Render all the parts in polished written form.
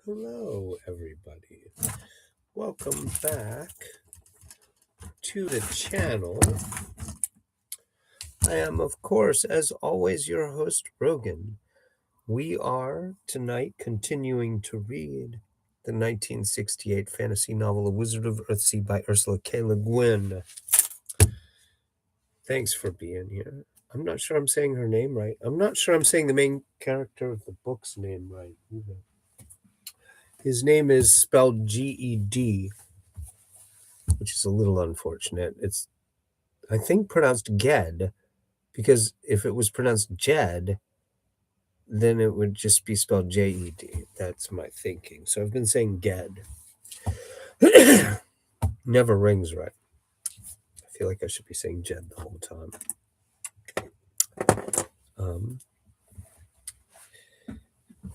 Hello, everybody. Welcome back to the channel. I am, of course, as always, your host, Rogan. We are tonight continuing to read the 1968 fantasy novel, The Wizard of Earthsea by Ursula K. Le Guin. Thanks for being here. I'm not sure I'm saying her name right. I'm not sure I'm saying the main character of the book's name right either. His name is spelled G-E-D, which is a little unfortunate. It's, I think, pronounced Ged, because if it was pronounced Jed, then it would just be spelled J-E-D. That's my thinking. So I've been saying Ged. Never rings right. I feel like I should be saying Jed the whole time.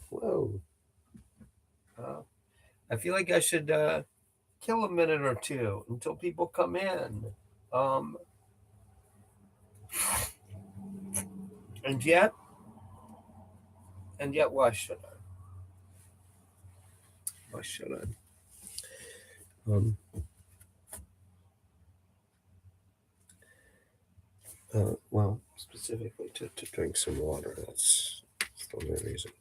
Whoa. I feel like I should kill a minute or two until people come in. And yet, why should I? Why should I? Well, specifically to drink some water. That's the only reason.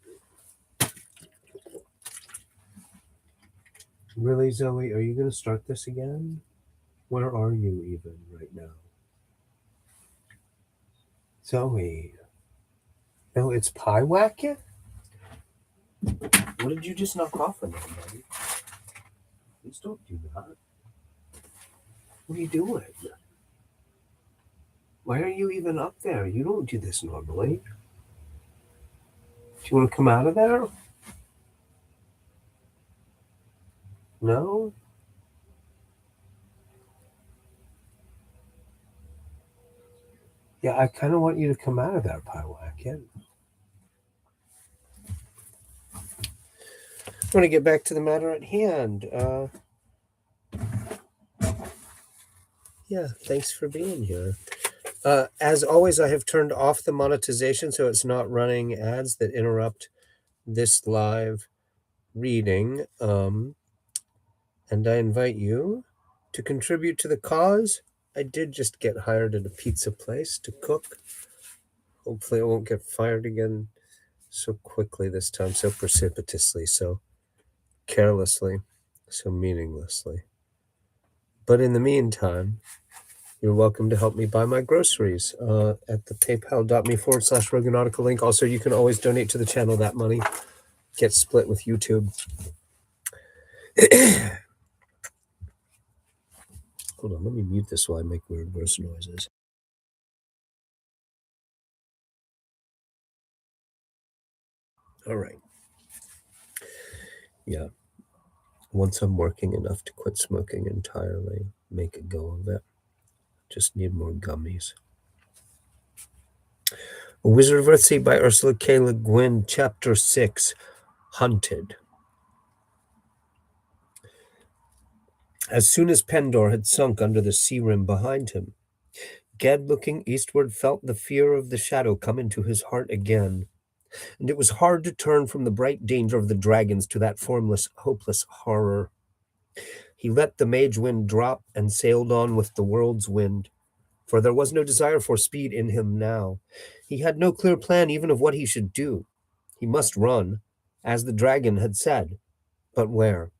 Really, Zoe? Are you going to start this again? Where are you even right now? Zoe. No, it's pie whack-it? What did you just knock off on there, buddy? Please don't do that. What are you doing? Why are you even up there? You don't do this normally. Do you want to come out of there? No? Yeah, I kind of want you to come out of there, pie whack-it. I want to get back to the matter at hand. Yeah, thanks for being here. As always, I have turned off the monetization so it's not running ads that interrupt this live reading. And I invite you to contribute to the cause. I did just get hired at a pizza place to cook. Hopefully I won't get fired again so quickly this time, so precipitously, so carelessly, so meaninglessly. But in the meantime, you're welcome to help me buy my groceries at the paypal.me/Roganautica link. Also, you can always donate to the channel. That money gets split with YouTube. Hold on, let me mute this while I make weird gross noises. All right. Yeah. Once I'm working enough to quit smoking entirely, make a go of it. Just need more gummies. Wizard of Earthsea by Ursula K. Le Guin, Chapter 6, Hunted. As soon as Pendor had sunk under the sea rim behind him, Ged, looking eastward, felt the fear of the shadow come into his heart again, and it was hard to turn from the bright danger of the dragons to that formless, hopeless horror. He let the mage wind drop and sailed on with the world's wind, for there was no desire for speed in him now. He had no clear plan even of what he should do. He must run, as the dragon had said. But where?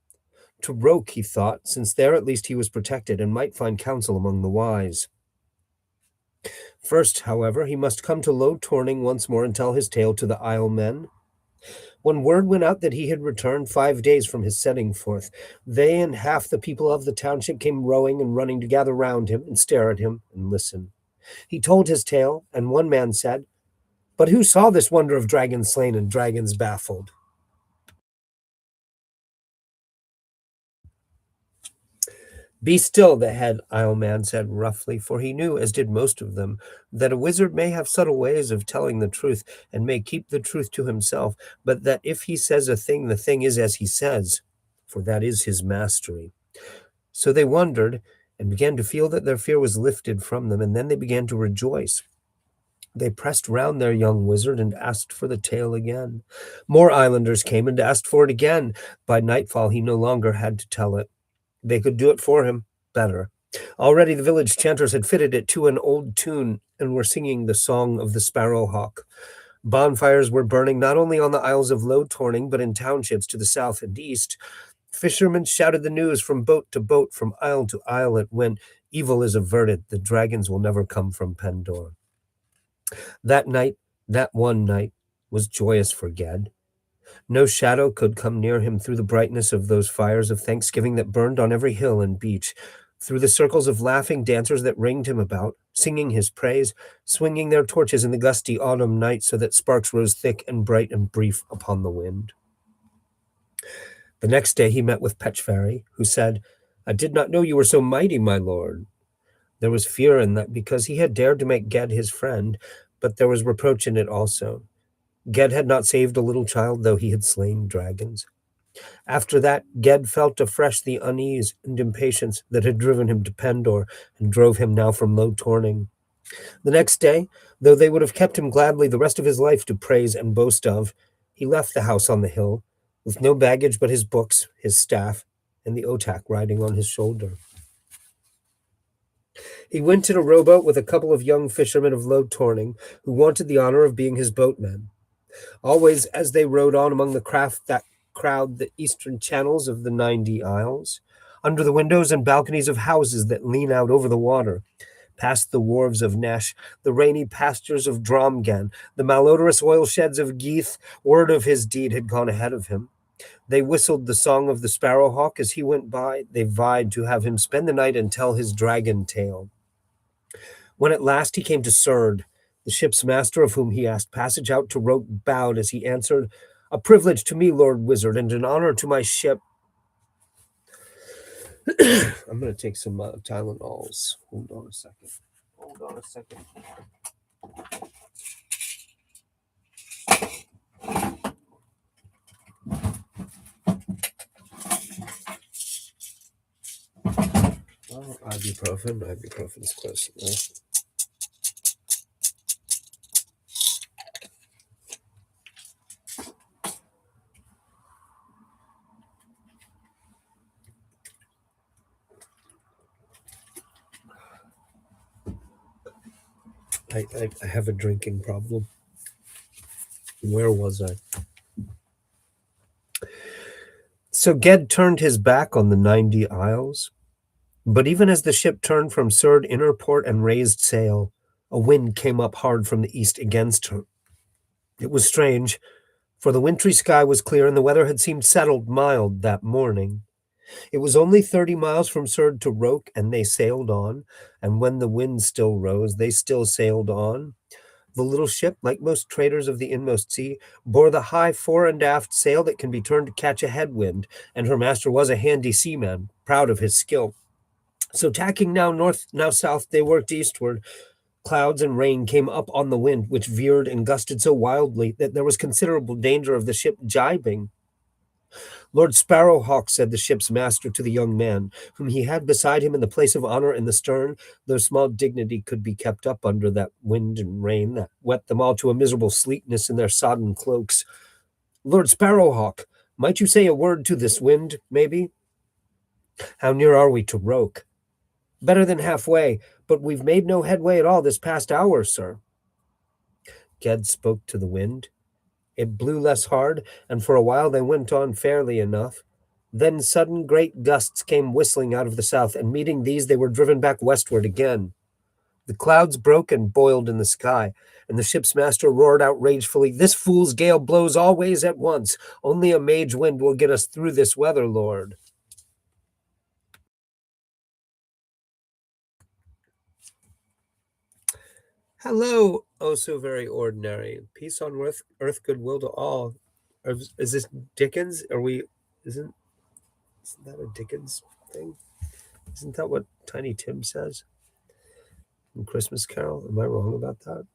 To Roke, he thought, since there at least he was protected and might find counsel among the wise. First, however, he must come to Low Torning once more and tell his tale to the Isle men. When word went out that he had returned 5 days from his setting forth, they and half the people of the township came rowing and running to gather round him and stare at him and listen. He told his tale, and one man said, "But who saw this wonder of dragons slain and dragons baffled?" "Be still," the head Isle man said roughly, for he knew, as did most of them, that a wizard may have subtle ways of telling the truth and may keep the truth to himself, but that if he says a thing, the thing is as he says, for that is his mastery. So they wondered and began to feel that their fear was lifted from them, and then they began to rejoice. They pressed round their young wizard and asked for the tale again. More islanders came and asked for it again. By nightfall, he no longer had to tell it. They could do it for him better. Already the village chanters had fitted it to an old tune and were singing the song of the sparrowhawk. Bonfires were burning not only on the Isles of Low Torning, but in townships to the south and east. Fishermen shouted the news from boat to boat, from isle to isle. It went, "Evil is averted. The dragons will never come from Pendor." That night, that one night, was joyous for Ged. No shadow could come near him through the brightness of those fires of thanksgiving that burned on every hill and beach, through the circles of laughing dancers that ringed him about, singing his praise, swinging their torches in the gusty autumn night so that sparks rose thick and bright and brief upon the wind. The next day he met with Petchfairy, who said, "I did not know you were so mighty, my lord." There was fear in that because he had dared to make Ged his friend, but there was reproach in it also. Ged had not saved a little child, though he had slain dragons. After that, Ged felt afresh the unease and impatience that had driven him to Pendor and drove him now from Low Torning. The next day, though they would have kept him gladly the rest of his life to praise and boast of, he left the house on the hill, with no baggage but his books, his staff, and the otak riding on his shoulder. He went in a rowboat with a couple of young fishermen of Low Torning, who wanted the honor of being his boatmen. Always, as they rowed on among the craft that crowd the eastern channels of the 90 Isles, under the windows and balconies of houses that lean out over the water, past the wharves of Nesh, the rainy pastures of Dromgan, the malodorous oil sheds of Geeth, word of his deed had gone ahead of him. They whistled the song of the sparrowhawk as he went by. They vied to have him spend the night and tell his dragon tale. When at last he came to Surd, the ship's master, of whom he asked passage out to Roke, bowed as he answered, "A privilege to me, Lord Wizard, and an honor to my ship." I'm going to take some Tylenols. Hold on a second. Well, ibuprofen's close enough. I have a drinking problem. Where was I? So Ged turned his back on the 90 Isles. But even as the ship turned from Surd inner port and raised sail, a wind came up hard from the east against her. It was strange, for the wintry sky was clear and the weather had seemed settled mild that morning. It was only 30 miles from Surd to Roke, and they sailed on, and when the wind still rose, they still sailed on. The little ship, like most traders of the inmost sea, bore the high fore and aft sail that can be turned to catch a headwind, and her master was a handy seaman, proud of his skill. So tacking now north, now south, they worked eastward. Clouds and rain came up on the wind, which veered and gusted so wildly that there was considerable danger of the ship jibing. "Lord Sparrowhawk," said the ship's master to the young man, whom he had beside him in the place of honor in the stern, though small dignity could be kept up under that wind and rain that wet them all to a miserable sleekness in their sodden cloaks. "Lord Sparrowhawk, might you say a word to this wind, maybe?" "How near are we to Roke?" "Better than halfway, but we've made no headway at all this past hour, sir." Ged spoke to the wind. It blew less hard, and for a while they went on fairly enough. Then sudden great gusts came whistling out of the south, and meeting these they were driven back westward again. The clouds broke and boiled in the sky, and the ship's master roared out ragefully, "This fool's gale blows all ways at once. Only a mage wind will get us through this weather, lord." Hello, oh so very ordinary. Peace on earth goodwill to all. Is this Dickens? Isn't that a Dickens thing? Isn't that what Tiny Tim says in Christmas Carol? Am I wrong about that?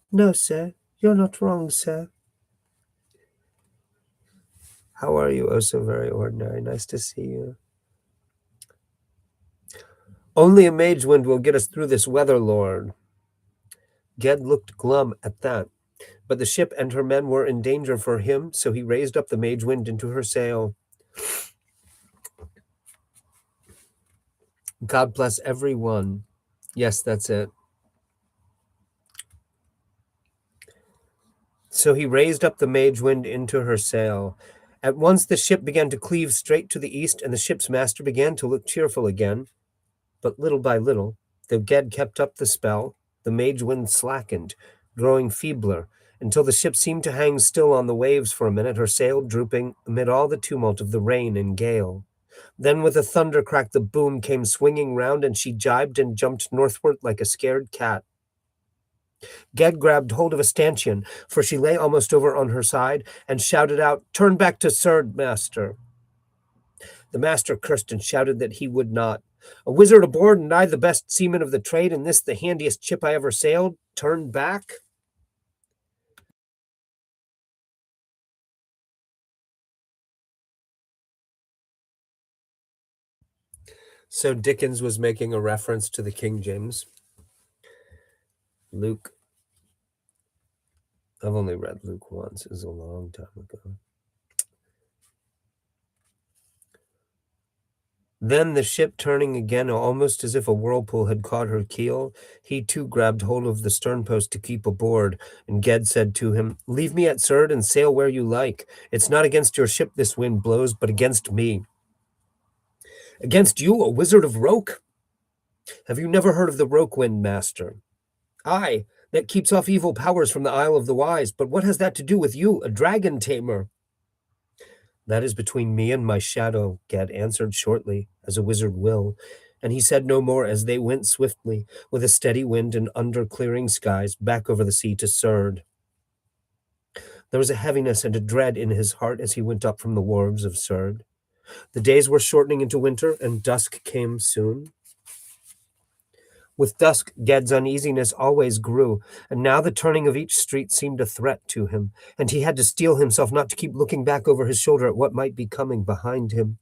No, sir. You're not wrong, sir. How are you, oh so very ordinary? Nice to see you. Only a mage wind will get us through this weather, lord. Ged looked glum at that, but the ship and her men were in danger for him, so he raised up the mage wind into her sail. God bless everyone. Yes, that's it. So he raised up the mage wind into her sail. At once the ship began to cleave straight to the east, and the ship's master began to look cheerful again. But little by little, though Ged kept up the spell, the mage wind slackened, growing feebler, until the ship seemed to hang still on the waves for a minute, her sail drooping amid all the tumult of the rain and gale. Then with a thunder crack the boom came swinging round, and she jibed and jumped northward like a scared cat. Ged grabbed hold of a stanchion, for she lay almost over on her side, and shouted out, "Turn back to Surd, master." The master cursed and shouted that he would not. "A wizard aboard, and I the best seaman of the trade, and this the handiest ship I ever sailed? Turn back?" So Dickens was making a reference to the King James. Luke. I've only read Luke once. It was a long time ago. Then the ship turning again, almost as if a whirlpool had caught her keel, he too grabbed hold of the sternpost to keep aboard, and Ged said to him, "Leave me at Surd and sail where you like. It's not against your ship this wind blows, but against me." "Against you, a wizard of Roke? Have you never heard of the Roke wind, master?" "Aye, that keeps off evil powers from the Isle of the Wise, but what has that to do with you, a dragon tamer?" "That is between me and my shadow," Gad answered shortly, as a wizard will, and he said no more as they went swiftly, with a steady wind and under clearing skies, back over the sea to Surd. There was a heaviness and a dread in his heart as he went up from the wharves of Surd. The days were shortening into winter, and dusk came soon. With dusk, Ged's uneasiness always grew, and now the turning of each street seemed a threat to him, and he had to steel himself not to keep looking back over his shoulder at what might be coming behind him.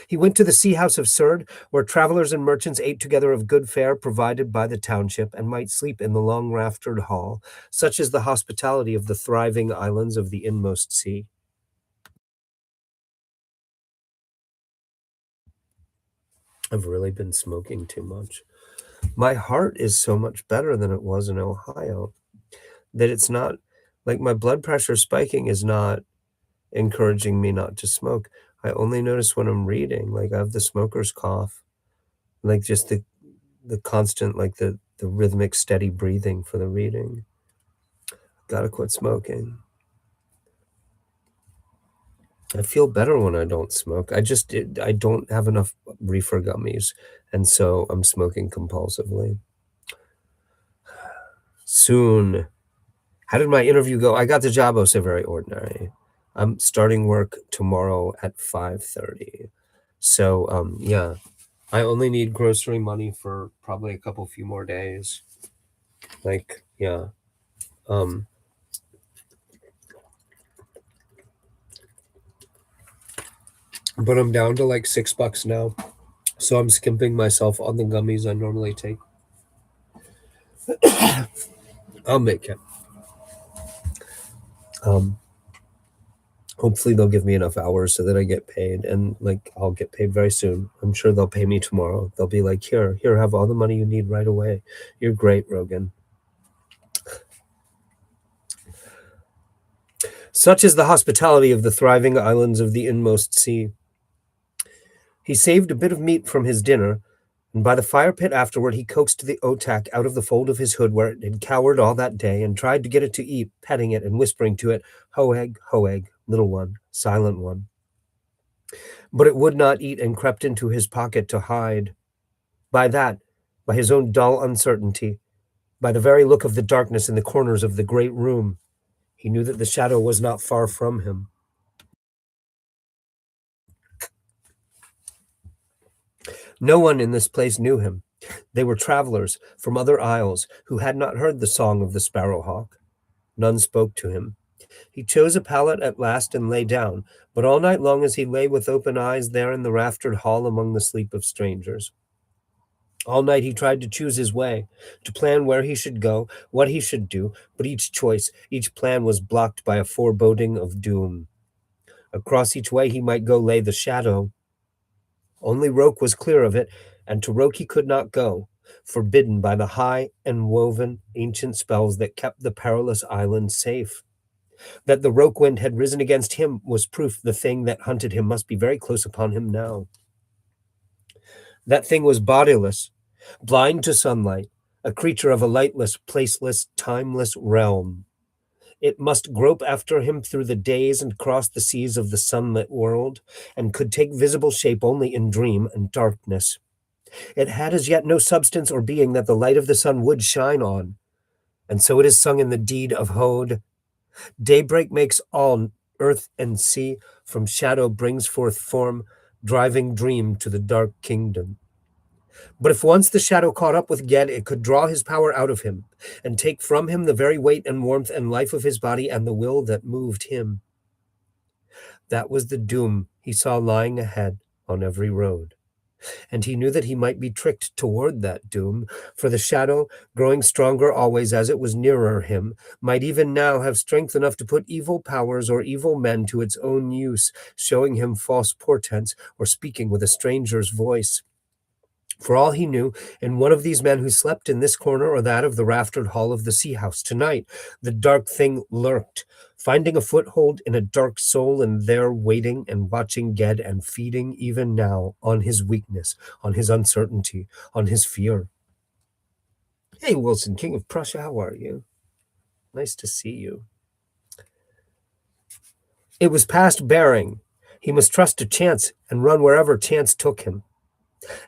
He went to the Sea House of Surd, where travelers and merchants ate together of good fare provided by the township, and might sleep in the long raftered hall, such is the hospitality of the thriving islands of the inmost sea. I've really been smoking too much. My heart is so much better than it was in Ohio that it's not like my blood pressure spiking is not encouraging me not to smoke. I only notice when I'm reading, like I have the smoker's cough, like just the constant, like the rhythmic, steady breathing for the reading. Gotta quit smoking. I feel better when I don't smoke. I don't have enough reefer gummies, and so I'm smoking compulsively. Soon. How did my interview go? I got the job. So very ordinary. I'm starting work tomorrow at 5:30. So yeah, I only need grocery money for probably a few more days. Like, yeah. Um but I'm down to like $6 now. So I'm skimping myself on the gummies I normally take. I'll make it. Um Hopefully they'll give me enough hours so that I get paid, and like I'll get paid very soon. I'm sure they'll pay me tomorrow. They'll be like, here, have all the money you need right away. You're great, Rogan. Such is the hospitality of the thriving islands of the inmost sea. He saved a bit of meat from his dinner, and by the fire pit afterward he coaxed the otak out of the fold of his hood where it had cowered all that day, and tried to get it to eat, petting it and whispering to it, Hoeg, little one, silent one. But it would not eat, and crept into his pocket to hide. By his own dull uncertainty, by the very look of the darkness in the corners of the great room, he knew that the shadow was not far from him. No one in this place knew him. They were travelers from other isles who had not heard the song of the sparrowhawk. None spoke to him. He chose a pallet at last and lay down, but all night long as he lay with open eyes there in the raftered hall among the sleep of strangers. All night he tried to choose his way, to plan where he should go, what he should do, but each choice, each plan was blocked by a foreboding of doom. Across each way he might go lay the shadow. Only Roke was clear of it, and to Roke he could not go, forbidden by the high and woven ancient spells that kept the perilous island safe. That the Roke wind had risen against him was proof the thing that hunted him must be very close upon him now. That thing was bodiless, blind to sunlight, a creature of a lightless, placeless, timeless realm. It must grope after him through the days and cross the seas of the sunlit world, and could take visible shape only in dream and darkness. It had as yet no substance or being that the light of the sun would shine on. And so it is sung in the deed of Hode. Daybreak makes all earth and sea, from shadow brings forth form, driving dream to the dark kingdom. But if once the shadow caught up with Ged, it could draw his power out of him, and take from him the very weight and warmth and life of his body and the will that moved him. That was the doom he saw lying ahead on every road. And he knew that he might be tricked toward that doom, for the shadow, growing stronger always as it was nearer him, might even now have strength enough to put evil powers or evil men to its own use, showing him false portents or speaking with a stranger's voice. For all he knew, in one of these men who slept in this corner or that of the raftered hall of the sea house tonight, the dark thing lurked, finding a foothold in a dark soul, and there waiting and watching Ged and feeding even now on his weakness, on his uncertainty, on his fear. Hey, Wilson, King of Prussia, how are you? Nice to see you. It was past bearing. He must trust to chance and run wherever chance took him.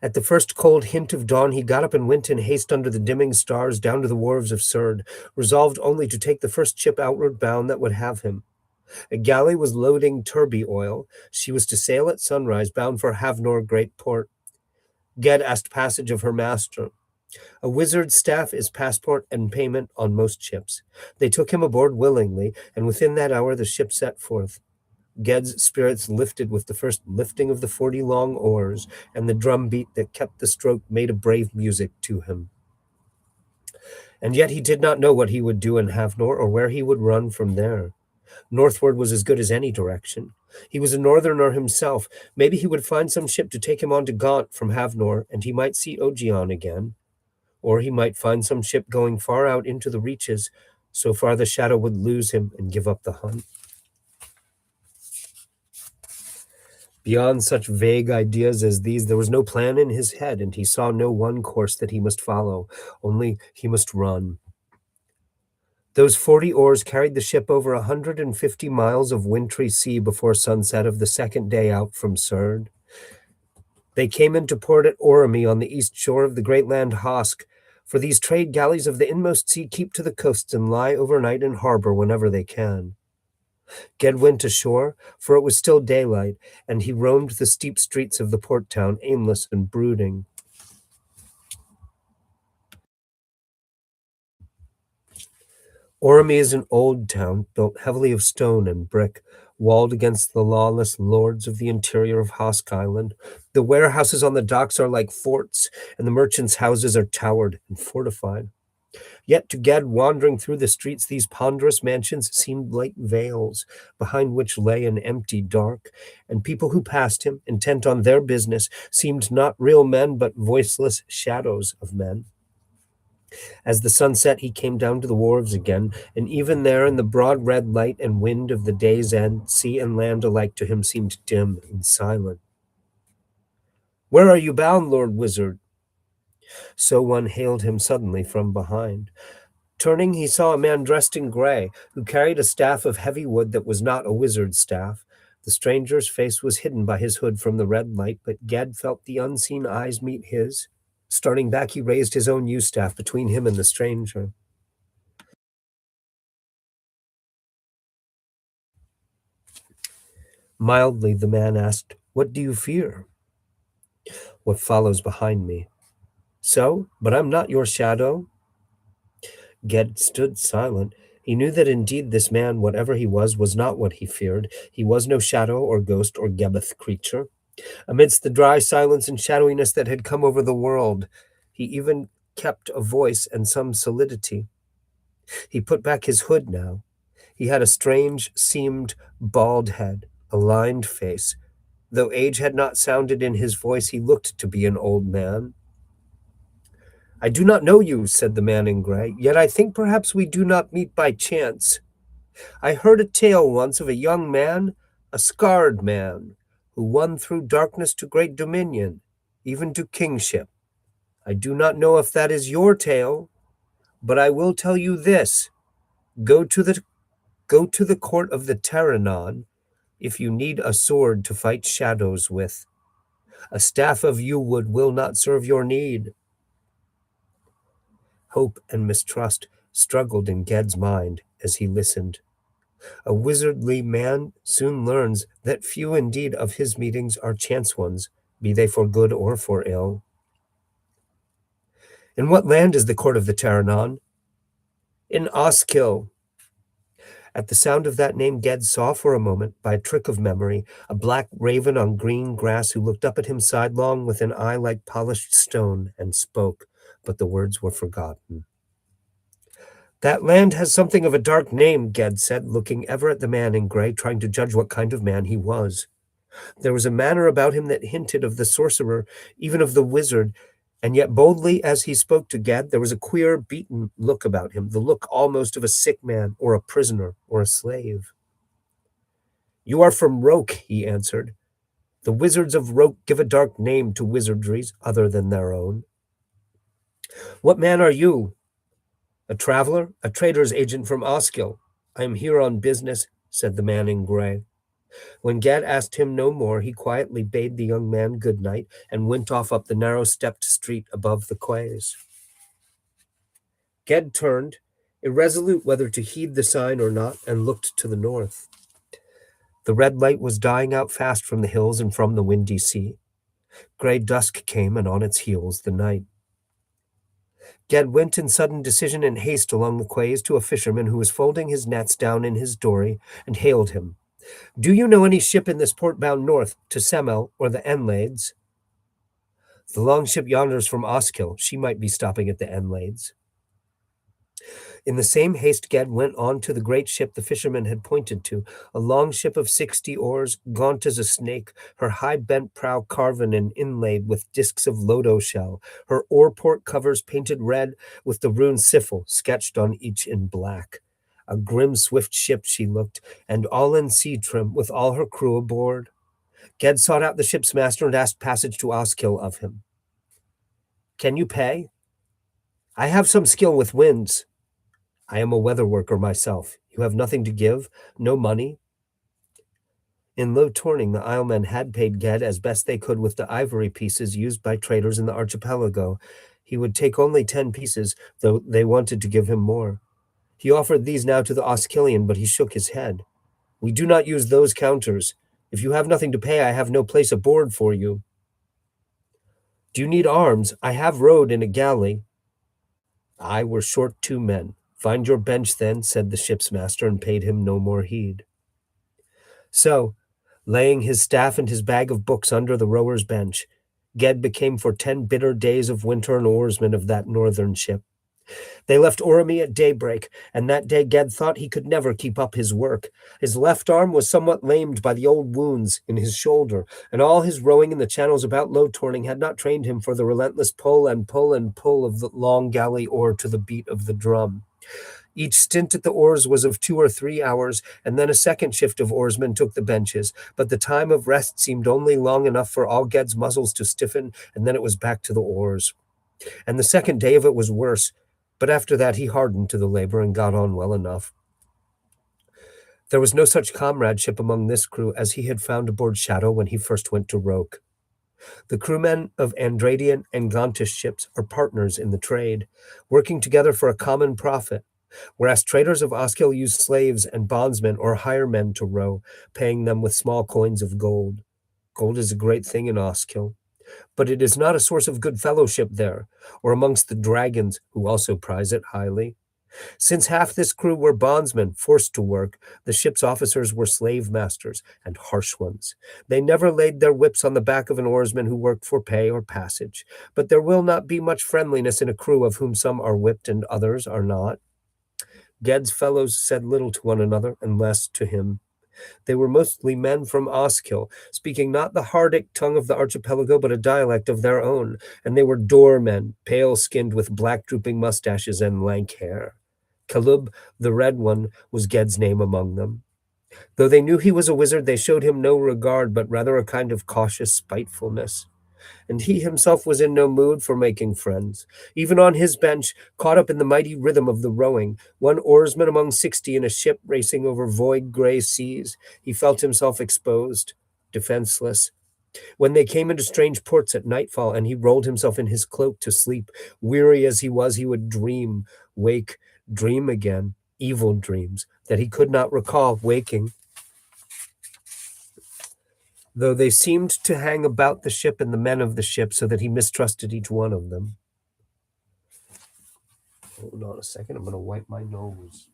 At the first cold hint of dawn, he got up and went in haste under the dimming stars down to the wharves of Surd, resolved only to take the first ship outward bound that would have him. A galley was loading turbie oil. She was to sail at sunrise, bound for Havnor Great Port. Ged asked passage of her master. A wizard's staff is passport and payment on most ships. They took him aboard willingly, and within that hour the ship set forth. Ged's spirits lifted with the first lifting of the 40 long oars, and the drum beat that kept the stroke made a brave music to him. And yet he did not know what he would do in Havnor or where he would run from there. Northward was as good as any direction. He was a northerner himself. Maybe he would find some ship to take him on to Gaunt from Havnor, and he might see Ogion again. Or he might find some ship going far out into the reaches, so far the shadow would lose him and give up the hunt. Beyond such vague ideas as these, there was no plan in his head, and he saw no one course that he must follow, only he must run. Those 40 oars carried the ship over 150 miles of wintry sea before sunset of the second day out from Surd. They came into port at Oremy on the east shore of the great land Hosk, for these trade galleys of the inmost sea keep to the coasts and lie overnight in harbor whenever they can. Ged went ashore, for it was still daylight, and he roamed the steep streets of the port town, aimless and brooding. Oremy is an old town, built heavily of stone and brick, walled against the lawless lords of the interior of Hosk Island. The warehouses on the docks are like forts, and the merchants' houses are towered and fortified. Yet to Ged, wandering through the streets, these ponderous mansions seemed like veils, behind which lay an empty dark, and people who passed him, intent on their business, seemed not real men, but voiceless shadows of men. As the sun set, he came down to the wharves again, and even there, in the broad red light and wind of the day's end, sea and land alike to him seemed dim and silent. "Where are you bound, Lord Wizard?" So one hailed him suddenly from behind. Turning, he saw a man dressed in gray, who carried a staff of heavy wood that was not a wizard's staff. The stranger's face was hidden by his hood from the red light, but Ged felt the unseen eyes meet his. Starting back, he raised his own yew staff between him and the stranger. Mildly, the man asked, "What do you fear?" "What follows behind me." "So? But I'm not your shadow." Ged stood silent. He knew that indeed this man, whatever he was not what he feared. He was no shadow or ghost or Gebeth creature. Amidst the dry silence and shadowiness that had come over the world, He even kept a voice and some solidity. He put back his hood now. He had a strange, seamed, bald head, a lined face. Though age had not sounded in his voice, he looked to be an old man. "I do not know you," said the man in gray, "yet I think perhaps we do not meet by chance. I heard a tale once of a young man, a scarred man, who won through darkness to great dominion, even to kingship. I do not know if that is your tale, but I will tell you this. Go to the court of the Terranon if you need a sword to fight shadows with. A staff of yew wood will not serve your need." Hope and mistrust struggled in Ged's mind as he listened. A wizardly man soon learns that few indeed of his meetings are chance ones, be they for good or for ill. "In what land is the court of the Terranon?" "In Oskill." At the sound of that name, Ged saw for a moment, by a trick of memory, a black raven on green grass who looked up at him sidelong with an eye like polished stone and spoke, but the words were forgotten. "That land has something of a dark name," Ged said, looking ever at the man in gray, trying to judge what kind of man he was. There was a manner about him that hinted of the sorcerer, even of the wizard, and yet boldly as he spoke to Ged, there was a queer, beaten look about him, the look almost of a sick man, or a prisoner, or a slave. "You are from Roke," he answered. "The wizards of Roke give a dark name to wizardries other than their own." "What man are you?" "A traveler, a trader's agent from Oskill. I am here on business," said the man in gray. When Ged asked him no more, he quietly bade the young man good night and went off up the narrow stepped street above the quays. Ged turned, irresolute whether to heed the sign or not, and looked to the north. The red light was dying out fast from the hills and from the windy sea. Gray dusk came, and on its heels the night. Ged went in sudden decision and haste along the quays to a fisherman who was folding his nets down in his dory, and hailed him. "Do you know any ship in this port bound north to Semel or the Enlades?" "The long ship yonders from Oskill. She might be stopping at the Enlades." In the same haste Ged went on to the great ship the fisherman had pointed to, a long ship of 60 oars, gaunt as a snake, her high bent prow carven and inlaid with discs of lodo shell, her oar-port covers painted red with the rune Siffle sketched on each in black. A grim, swift ship she looked, and all in sea trim, with all her crew aboard. Ged sought out the ship's master and asked passage to Oskill of him. "Can you pay?" "I have some skill with winds." "I am a weather worker myself. You have nothing to give? No money?" In low Torning, the Islemen had paid Ged as best they could with the ivory pieces used by traders in the archipelago. He would take only 10 pieces, though they wanted to give him more. He offered these now to the Oskillian, but he shook his head. "We do not use those counters. If you have nothing to pay, I have no place aboard for you." "Do you need arms? I have rowed in a galley." "I were short 2 men. Find your bench then," said the ship's master, and paid him no more heed. So, laying his staff and his bag of books under the rower's bench, Ged became for 10 bitter days of winter an oarsman of that northern ship. They left Oremy at daybreak, and that day Ged thought he could never keep up his work. His left arm was somewhat lamed by the old wounds in his shoulder, and all his rowing in the channels about Low Torning had not trained him for the relentless pull and pull and pull of the long galley oar to the beat of the drum. Each stint at the oars was of 2 or 3 hours, and then a second shift of oarsmen took the benches, but the time of rest seemed only long enough for all Ged's muscles to stiffen, and then it was back to the oars. And the second day of it was worse, but after that he hardened to the labor and got on well enough. There was no such comradeship among this crew as he had found aboard Shadow when he first went to Roke. The crewmen of Andradian and Gontish ships are partners in the trade, working together for a common profit, whereas traders of Oskill use slaves and bondsmen or hire men to row, paying them with small coins of gold. Gold is a great thing in Oskill, but it is not a source of good fellowship there, or amongst the dragons, who also prize it highly. Since half this crew were bondsmen forced to work, the ship's officers were slave masters, and harsh ones. They never laid their whips on the back of an oarsman who worked for pay or passage, but there will not be much friendliness in a crew of whom some are whipped and others are not. Ged's fellows said little to one another and less to him. They were mostly men from Oskill, speaking not the Hardic tongue of the archipelago, but a dialect of their own, and they were doormen, pale-skinned with black drooping mustaches and lank hair. Calub, the Red One, was Ged's name among them. Though they knew he was a wizard, they showed him no regard, but rather a kind of cautious spitefulness. And he himself was in no mood for making friends. Even on his bench, caught up in the mighty rhythm of the rowing, one oarsman among 60 in a ship racing over void gray seas, he felt himself exposed, defenseless. When they came into strange ports at nightfall, and he rolled himself in his cloak to sleep, weary as he was, he would dream, wake, dream again, evil dreams that he could not recall waking, though they seemed to hang about the ship and the men of the ship so that he mistrusted each one of them. Hold on a second, I'm going to wipe my nose.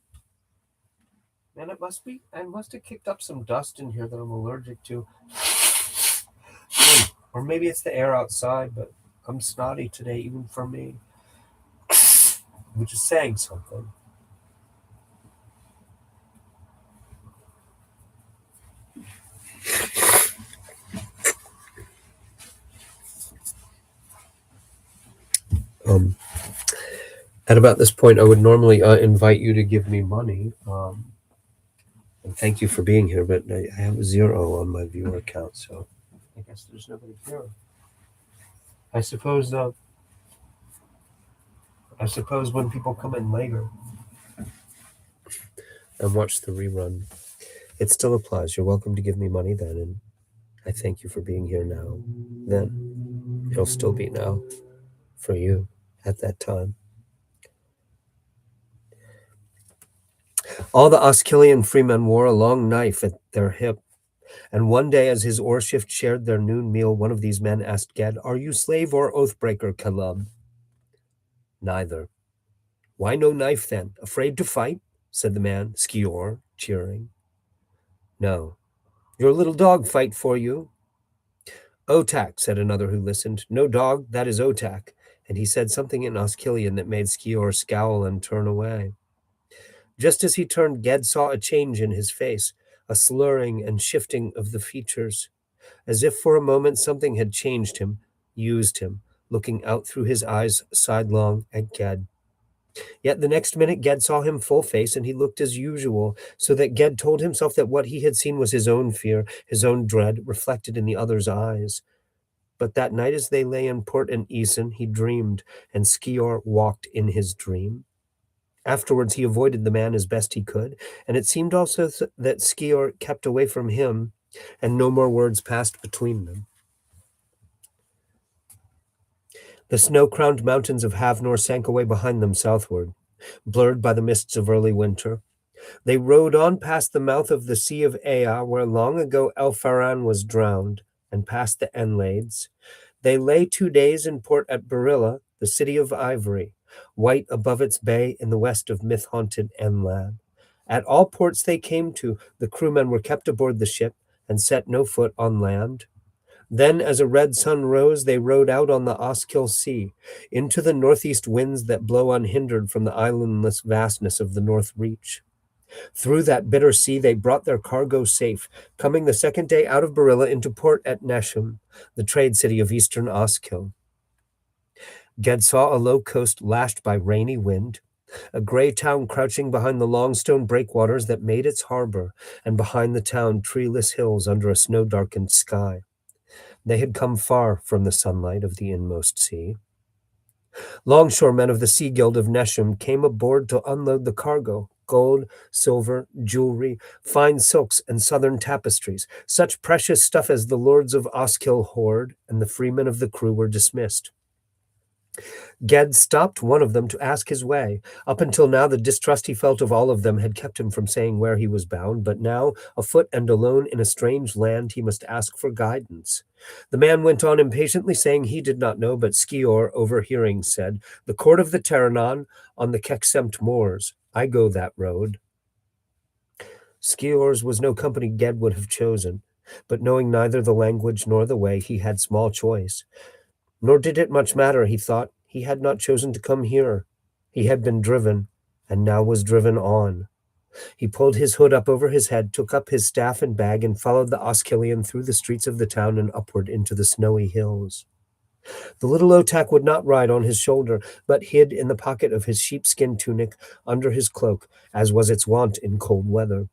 Man, I must have kicked up some dust in here that I'm allergic to. Or maybe it's the air outside, but I'm snotty today, even for me. Which is saying something. At about this point, I would normally invite you to give me money. And thank you for being here, but I have a 0 on my viewer account, so I guess there's nobody here. I suppose when people come in later and watch the rerun, it still applies. You're welcome to give me money then, and I thank you for being here now. Then it'll still be now for you at that time. All the Oskilian freemen wore a long knife at their hip, and one day as his oar shift shared their noon meal, one of these men asked Ged, "Are you slave or oathbreaker, Caleb?" "Neither." "Why no knife then? Afraid to fight?" said the man, Skior, cheering. "No." "Your little dog fight for you?" "Otak," said another who listened. "No dog, that is Otak." And he said something in Oskilian that made Skior scowl and turn away. Just as he turned, Ged saw a change in his face, a slurring and shifting of the features. As if for a moment something had changed him, used him, looking out through his eyes sidelong at Ged. Yet the next minute Ged saw him full face, and he looked as usual, so that Ged told himself that what he had seen was his own fear, his own dread, reflected in the other's eyes. But that night as they lay in port in Eason, he dreamed, and Skior walked in his dream. Afterwards, he avoided the man as best he could, and it seemed also that Skior kept away from him, and no more words passed between them. The snow-crowned mountains of Havnor sank away behind them southward, blurred by the mists of early winter. They rowed on past the mouth of the Sea of Ea, where long ago Elfaran was drowned, and past the Enlades. They lay 2 days in port at Barilla, the city of ivory, white above its bay in the west of myth-haunted Enlad. At all ports they came to, the crewmen were kept aboard the ship and set no foot on land. Then, as a red sun rose, they rowed out on the Oskill Sea, into the northeast winds that blow unhindered from the islandless vastness of the North Reach. Through that bitter sea they brought their cargo safe, coming the second day out of Barilla into port at Nesham, the trade city of eastern Oskill. Ged saw a low coast lashed by rainy wind, a gray town crouching behind the long stone breakwaters that made its harbor, and behind the town treeless hills under a snow-darkened sky. They had come far from the sunlight of the inmost sea. Longshoremen of the Sea Guild of Nesham came aboard to unload the cargo, gold, silver, jewelry, fine silks, and southern tapestries, such precious stuff as the lords of Oskill hoard, and the freemen of the crew were dismissed. Ged stopped one of them to ask his way. Up until now, the distrust he felt of all of them had kept him from saying where he was bound, but now, afoot and alone in a strange land, he must ask for guidance. The man went on impatiently, saying he did not know, but Skior, overhearing, said, "The court of the Terranon on the Keksemt moors. I go that road." Skior's was no company Ged would have chosen, but knowing neither the language nor the way, he had small choice. Nor did it much matter, he thought. He had not chosen to come here. He had been driven, and now was driven on. He pulled his hood up over his head, took up his staff and bag, and followed the Oskilion through the streets of the town and upward into the snowy hills. The little Otak would not ride on his shoulder, but hid in the pocket of his sheepskin tunic under his cloak, as was its wont in cold weather.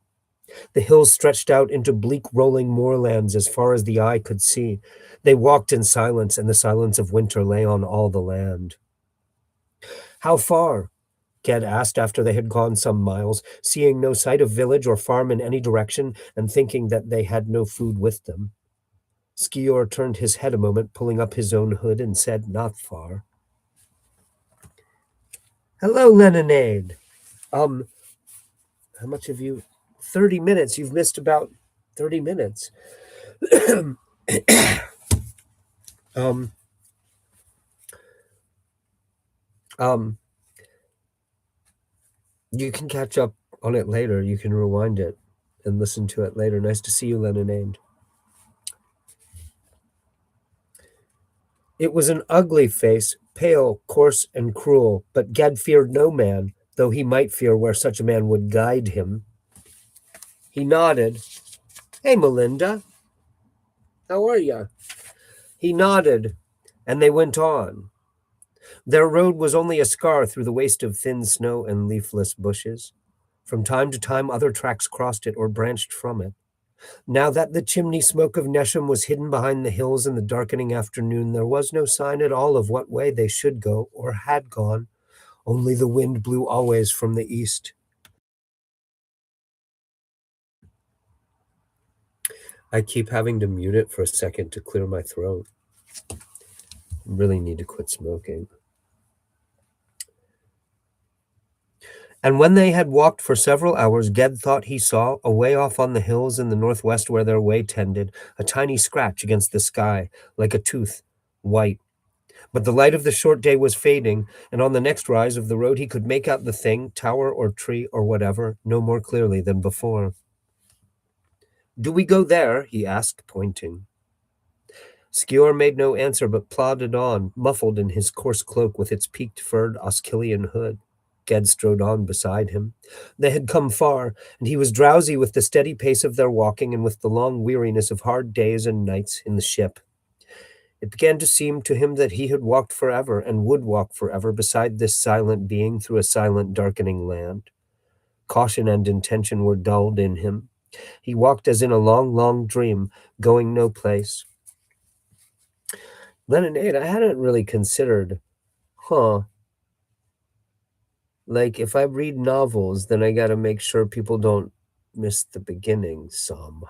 The hills stretched out into bleak rolling moorlands as far as the eye could see. They walked in silence, and the silence of winter lay on all the land. "How far?" Ged asked after they had gone some miles, seeing no sight of village or farm in any direction, and thinking that they had no food with them. Skior turned his head a moment, pulling up his own hood, and said, "Not far." "Hello, Leninade. How much have you? 30 minutes. You've missed about 30 minutes. um, um, you can catch up on it later. You can rewind it and listen to it later. Nice to see you, Leninade. It was an ugly face, pale, coarse, and cruel, but Ged feared no man, though he might fear where such a man would guide him. He nodded. "Hey, Melinda. How are ya?" He nodded, and they went on. Their road was only a scar through the waste of thin snow and leafless bushes. From time to time, other tracks crossed it or branched from it. Now that the chimney smoke of Nesham was hidden behind the hills in the darkening afternoon, there was no sign at all of what way they should go or had gone. Only the wind blew always from the east. I keep having to mute it for a second to clear my throat. I really need to quit smoking. And when they had walked for several hours, Ged thought he saw, away off on the hills in the northwest where their way tended, a tiny scratch against the sky, like a tooth, white. But the light of the short day was fading, and on the next rise of the road he could make out the thing, tower or tree or whatever, no more clearly than before. "Do we go there?" he asked, pointing. Skior made no answer, but plodded on, muffled in his coarse cloak with its peaked furred Oskilion hood. Ged strode on beside him. They had come far, and he was drowsy with the steady pace of their walking and with the long weariness of hard days and nights in the ship. It began to seem to him that he had walked forever and would walk forever beside this silent being through a silent, darkening land. Caution and intention were dulled in him. He walked as in a long, long dream, going no place. Leninade, I hadn't really considered, like if I read novels, then I gotta make sure people don't miss the beginning some,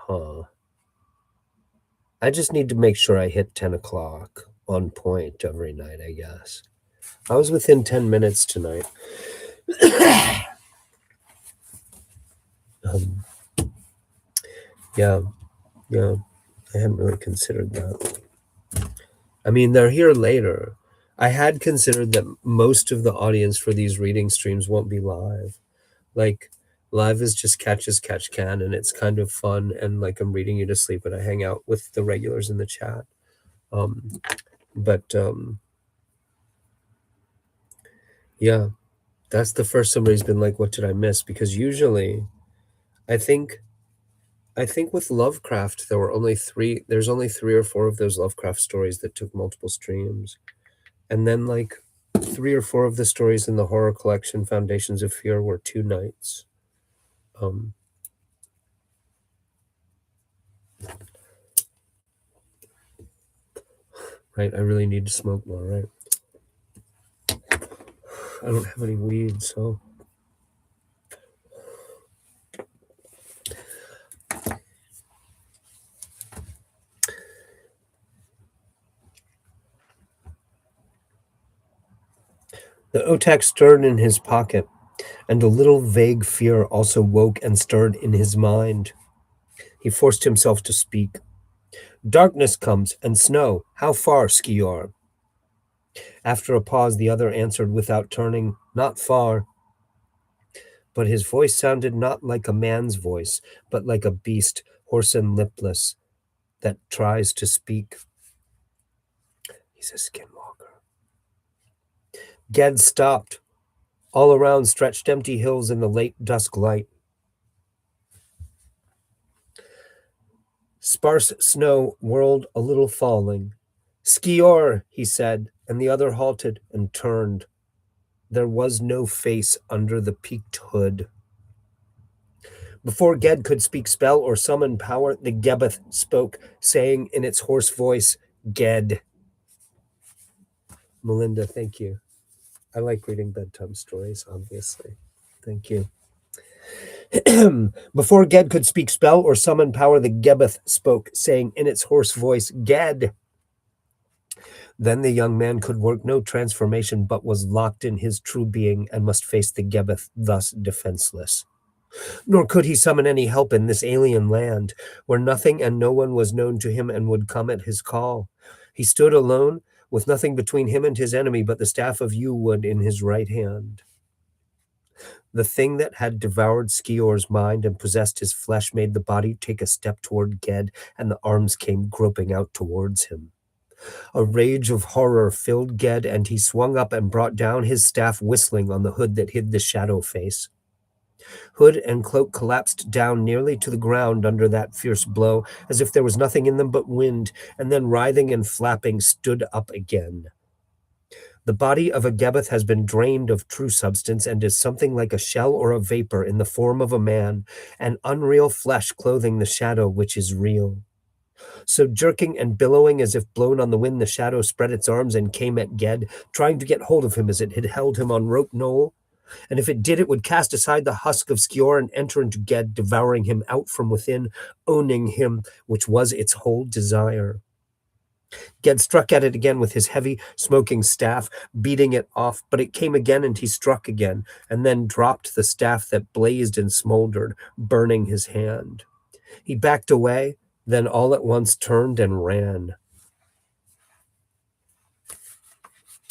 I just need to make sure I hit 10 o'clock on point every night, I guess. I was within 10 minutes tonight. Yeah, I hadn't really considered that. I mean, they're here later. I had considered that most of the audience for these reading streams won't be live. Like, live is just catch as catch can, and it's kind of fun, and like I'm reading you to sleep, and I hang out with the regulars in the chat. But yeah, that's the first somebody's been like, "What did I miss?" Because usually, I think with Lovecraft, there's only 3 or 4 of those Lovecraft stories that took multiple streams. And then like 3 or 4 of the stories in the horror collection, Foundations of Fear, were 2 nights. Right, I really need to smoke more, right? I don't have any weed, so. Otak stirred in his pocket, and a little vague fear also woke and stirred in his mind. He forced himself to speak. Darkness comes, and snow. How far, Skior? After a pause, the other answered without turning, Not far. But his voice sounded not like a man's voice, but like a beast, hoarse and lipless, that tries to speak. He's a skinwalker. Ged stopped. All around stretched empty hills in the late dusk light. Sparse snow whirled a little falling. Skior, he said, and the other halted and turned. There was no face under the peaked hood. Before Ged could speak spell or summon power, the Gebeth spoke, saying in its hoarse voice, Ged. Melinda, thank you. I like reading bedtime stories, obviously. Thank you. Before Ged could speak spell or summon power, the Gebeth spoke, saying in its hoarse voice, Ged. Then the young man could work no transformation, but was locked in his true being and must face the Gebeth thus defenseless. Nor could he summon any help in this alien land, where nothing and no one was known to him and would come at his call. He stood alone, with nothing between him and his enemy but the staff of yew wood in his right hand. The thing that had devoured Skior's mind and possessed his flesh made the body take a step toward Ged, and the arms came groping out towards him. A rage of horror filled Ged, and he swung up and brought down his staff whistling on the hood that hid the shadow face. Hood and cloak collapsed down nearly to the ground under that fierce blow, as if there was nothing in them but wind, and then writhing and flapping stood up again. The body of a Gebeth has been drained of true substance and is something like a shell or a vapor in the form of a man, an unreal flesh clothing the shadow which is real. So jerking and billowing as if blown on the wind, the shadow spread its arms and came at Ged, trying to get hold of him as it had held him on Rope Knoll. And if it did, it would cast aside the husk of Skior and enter into Ged, devouring him out from within, owning him, which was its whole desire. Ged struck at it again with his heavy, smoking staff, beating it off, but it came again and he struck again, and then dropped the staff that blazed and smoldered, burning his hand. He backed away, then all at once turned and ran.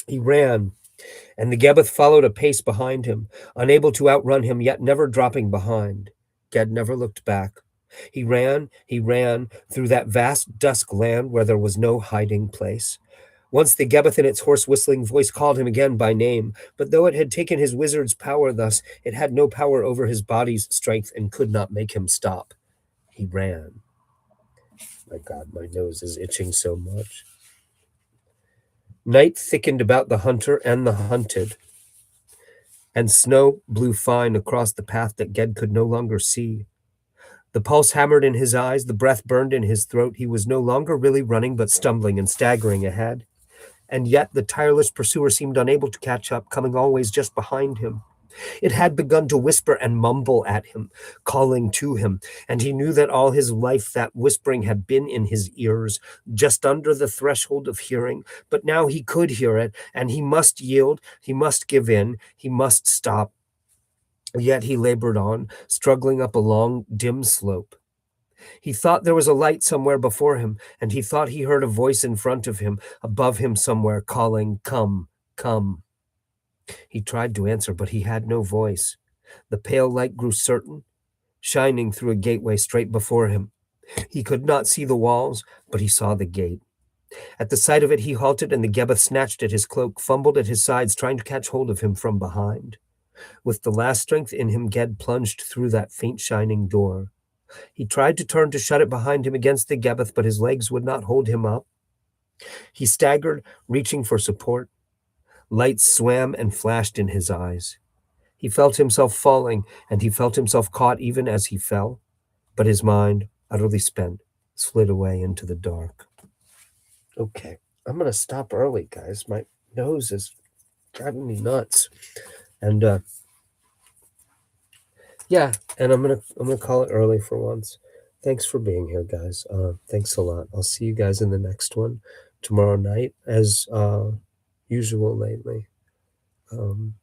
He ran, and the Gebeth followed a pace behind him, unable to outrun him, yet never dropping behind. Ged never looked back. He ran through that vast dusk land where there was no hiding place. Once the Gebeth in its hoarse whistling voice called him again by name, but though it had taken his wizard's power thus, it had no power over his body's strength and could not make him stop. He ran. My God, my nose is itching so much. Night thickened about the hunter and the hunted, and snow blew fine across the path that Ged could no longer see. The pulse hammered in his eyes, the breath burned in his throat. He was no longer really running, but stumbling and staggering ahead. And yet the tireless pursuer seemed unable to catch up, coming always just behind him. It had begun to whisper and mumble at him, calling to him, and he knew that all his life that whispering had been in his ears, just under the threshold of hearing. But now he could hear it, and he must yield, he must give in, he must stop. Yet he labored on, struggling up a long, dim slope. He thought there was a light somewhere before him, and he thought he heard a voice in front of him, above him somewhere, calling, "Come, come." He tried to answer, but he had no voice. The pale light grew certain, shining through a gateway straight before him. He could not see the walls, but he saw the gate. At the sight of it, he halted, and the Gebeth snatched at his cloak, fumbled at his sides, trying to catch hold of him from behind. With the last strength in him, Ged plunged through that faint shining door. He tried to turn to shut it behind him against the Gebeth, but his legs would not hold him up. He staggered, reaching for support. Lights swam and flashed in his eyes. He felt himself falling, and he felt himself caught even as he fell. But his mind, utterly spent, slid away into the dark. Okay, I'm going to stop early, guys. My nose is driving me nuts. And I'm gonna call it early for once. Thanks for being here, guys. Thanks a lot. I'll see you guys in the next one tomorrow night, as usual lately. Um,